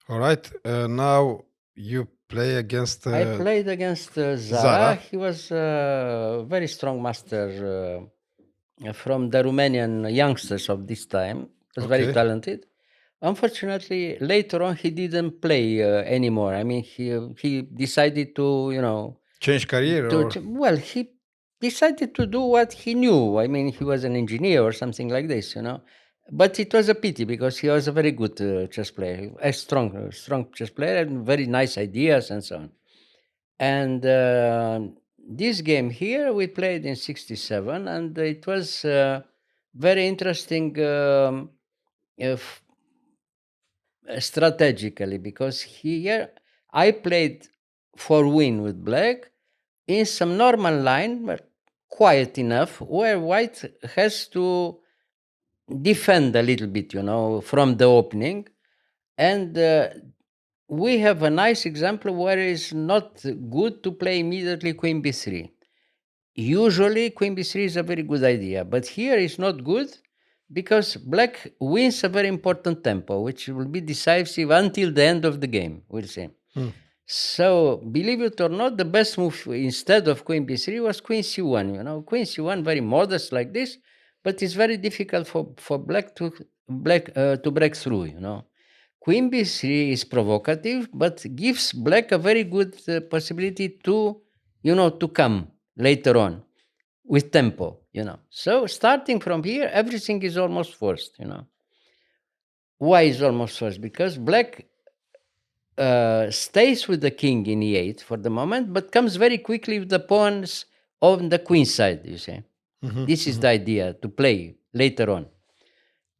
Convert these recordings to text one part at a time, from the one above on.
All right. Now you play against I played against Zara. Zara. He was a very strong master from the Romanian youngsters of this time. Was very Okay. talented. Unfortunately, later on he didn't play anymore. I mean, he decided to, Change career or well, he decided to do what he knew. I mean, he was an engineer or something like this. But it was a pity because he was a very good chess player, a strong chess player, and very nice ideas and so on. And this game here we played in '67, and it was very interesting if, strategically, because here I played for win with black in some normal line, but quiet enough, where white has to defend a little bit, from the opening. And we have a nice example where it's not good to play immediately queen b3. Usually, queen b3 is a very good idea, but here it's not good because black wins a very important tempo, which will be decisive until the end of the game. We'll see. Hmm. So, believe it or not, the best move instead of queen b3 was queen c1. Queen c1 very modest like this, but it's very difficult for black to break through. Queen b3 is provocative, but gives black a very good possibility to come later on with tempo. So starting from here, everything is almost forced. Why is almost forced? Because black stays with the king in e8 for the moment, but comes very quickly with the pawns on the queen side, you see. Mhm, This is mhm. the idea to play later on.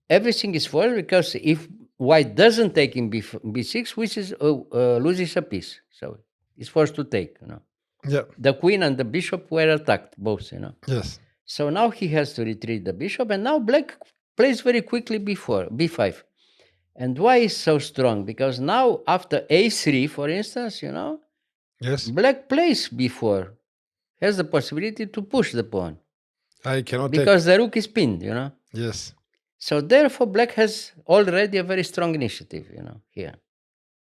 Everything is forced because if white doesn't take in b6, which is loses a piece. So it's forced to take. Yeah. The queen and the bishop were attacked, both. Yes. So now he has to retreat the bishop, and now black plays very quickly before b5. And why is so strong? Because now after a3, for instance, Yes. black plays b4, has the possibility to push the pawn I cannot take. because the rook is pinned. Yes. So therefore, black has already a very strong initiative, here.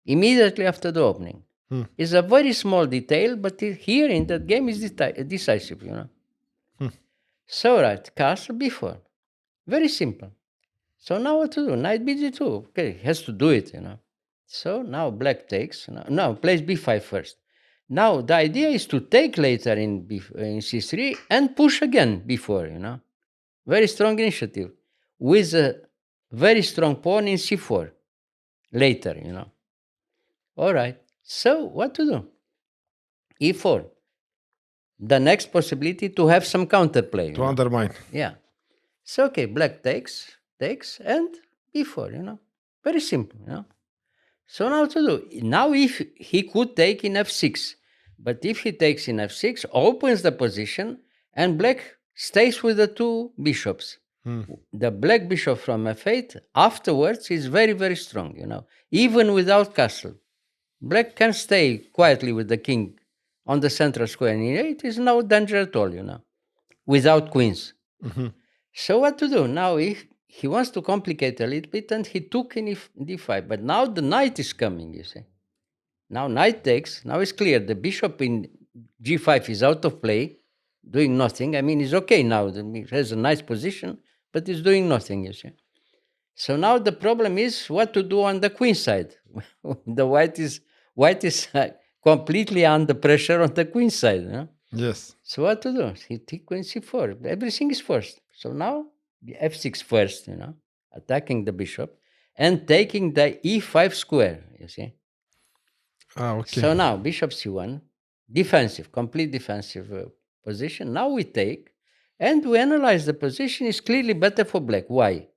Immediately after the opening. Hmm. It's a very small detail, but here in that game is decisive. Hmm. So right, castle b4. Very simple. So now what to do? Knight bg2. Okay, he has to do it. So now black takes. Now plays b5 first. Now the idea is to take later in c3 and push again b4. Very strong initiative with a very strong pawn in c4 later. All right. So what to do? e4. The next possibility to have some counterplay. To undermine. Yeah. So okay, black takes, and b4. Very simple. So now to do. Now if he could take in f6, but if he takes in f6, opens the position, and black stays with the two bishops. Hmm. The black bishop from f8 afterwards is very, very strong. Even without castle. Black can stay quietly with the king on the central square in e8, is no danger at all, without queens. Mhm. So what to do? Now if he wants to complicate a little bit, and he took in d5, but now the knight is coming, you see. Now knight takes, now it's clear, the bishop in g5 is out of play, doing nothing. I mean, it's okay now, it has a nice position, but it's doing nothing, you see. So now the problem is what to do on the queen side. The white is completely under pressure on the queen side. Yes. So what to do? He take queen c4. Everything is forced. So now the f6 first, attacking the bishop and taking the e5 square. You see. Ah, okay. So now bishop c1, defensive, complete defensive position. Now we take, and we analyze the position is clearly better for black. Why?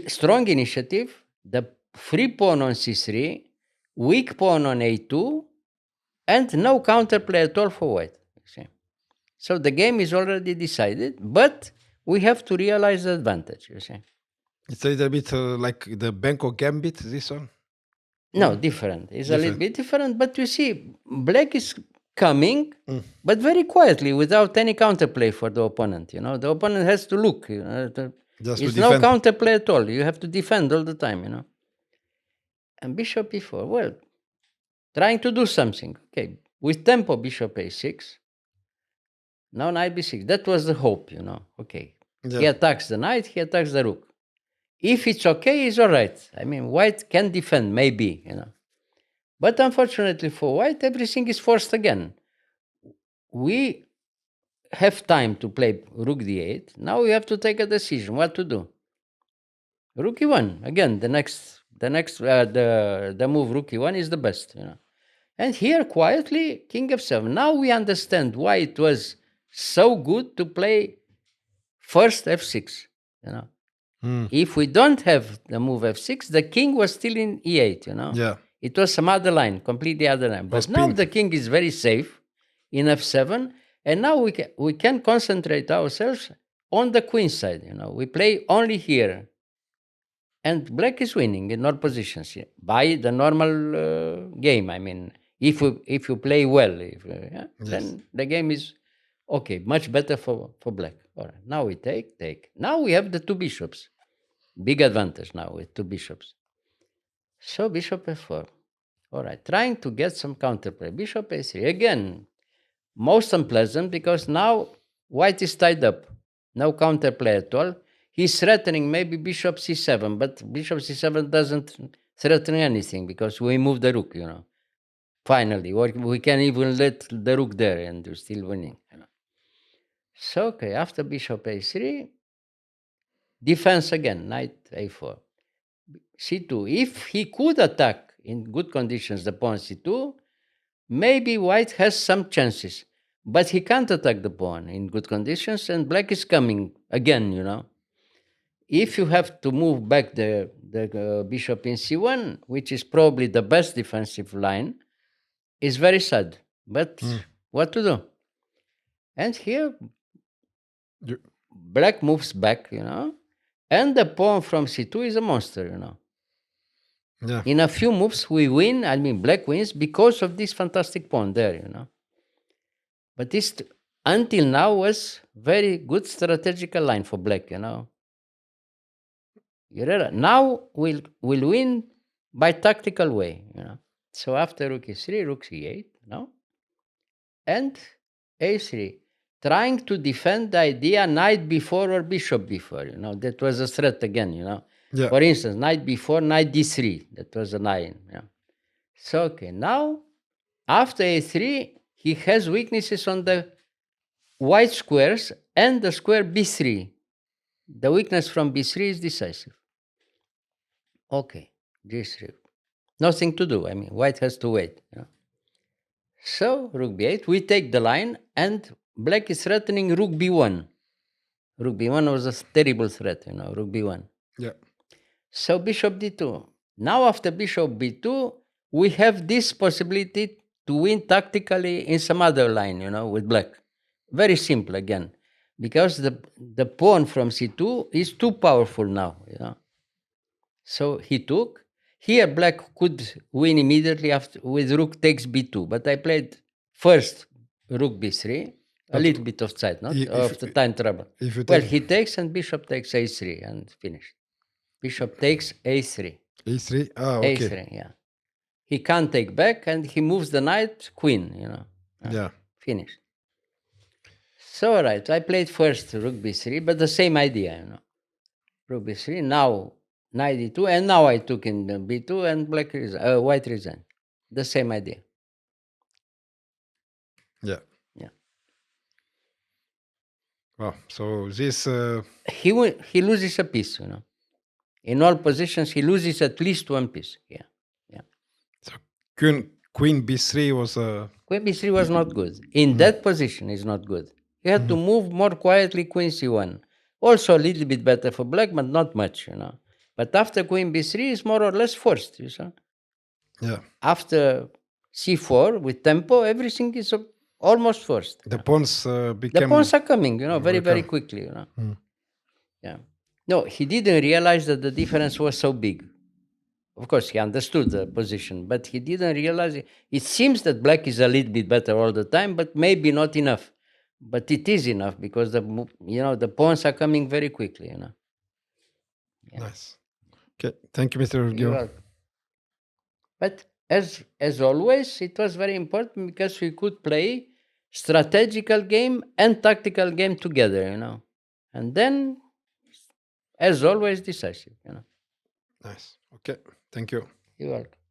Strong initiative, the free pawn on c3, weak pawn on a2, and no counterplay at all for white. See? So the game is already decided, but we have to realize the advantage, you see. It's a little bit like the Bangkok Gambit, this one? No, different. It's a little Different. bit different, but you see, black is coming, Mm. but very quietly, without any counterplay for the opponent. The opponent has to look. Just to It's no defend. counterplay at all. You have to defend all the time. And bishop e4. Well, trying to do something. Okay, with tempo, bishop a6. Now knight b6. That was the hope, Okay. He Yeah. attacks the knight, he attacks the rook. If it's okay, it's all right. I mean, white can defend, maybe, But unfortunately for white, everything is forced again. We have time to play rook d8. Now we have to take a decision what to do. Rook e1 again. The move rook e1 is the best, And here quietly king f7. Now we understand why it was so good to play first f6. If we don't have the move f6, the king was still in e8. Yeah. It was some other line, completely other line. But now pinned. the king is very safe in f7, and now we can concentrate ourselves on the queen side. We play only here, and black is winning in all positions here by the normal game. I mean, if you play well, then the game is okay, much better for black. All right, now we take. Now we have the two bishops. Big advantage now with two bishops. So bishop f4. All right, trying to get some counterplay. Bishop a3. Again, most unpleasant because now white is tied up. No counterplay at all. He's threatening maybe bishop c7, but bishop c7 doesn't threaten anything because we move the rook, Finally, or we can even let the rook there and you're still winning. So, okay, after bishop a3, defense again, knight a4. c2. If he could attack in good conditions the pawn c2, maybe white has some chances. But he can't attack the pawn in good conditions, and black is coming again, If you have to move back the bishop in c1, which is probably the best defensive line, is very sad. But what to do? And here, black moves back, and the pawn from c2 is a monster, Yeah. In a few moves, we win. I mean, black wins because of this fantastic pawn there, But this, until now, was very good strategical line for black, Now we'll win by tactical way, So after rook e3, rook c8, and a3, trying to defend the idea knight b4 or bishop b4, That was a threat again, Yeah. For instance, knight b4, knight d3, that was a line, So, okay, now, after a3, he has weaknesses on the white squares and the square b3. The weakness from b3 is decisive. Okay, g3. Nothing to do. I mean, white has to wait. So, rook b8, we take the line, and black is threatening rook b1. Rook b1 was a terrible threat, rook b1. Yeah. So, bishop d2. Now, after bishop b2, we have this possibility to win tactically in some other line, with black. Very simple again, because the pawn from c2 is too powerful now, So he took. Here black could win immediately after with rook takes b2, but I played first rook b3, a little bit of side, not of the time trouble. Well, he takes and bishop takes a3 and finished. Bishop takes a3. a3? Okay. A3, yeah. He can't take back and he moves the knight, queen, Yeah. Finished. So, all right, I played first rook b3, but the same idea, Rook b3, now knight d2, and now I took in b2 and white resigned. The same idea. Yeah. Yeah. Wow. So this. He loses a piece, In all positions, he loses at least one piece. Yeah. So queen b3 was. Queen b3 was not good. In that position, is not good. He had to move more quietly. Queen c1. Also a little bit better for black, but not much, But after queen b3 is more or less forced, you see. Yeah. After c4 with tempo, everything is almost forced. The pawns became. The pawns are coming, very, very quickly, Yeah. No, he didn't realize that the difference was so big. Of course, he understood the position, but he didn't realize it. It seems that black is a little bit better all the time, but maybe not enough. But it is enough because the pawns are coming very quickly, Yeah. Nice. Okay. Thank you, Mr. You're Gil. welcome. But as always, it was very important because we could play strategical game and tactical game together, and then, as always, decisive. Nice. Okay. Thank you. You're welcome.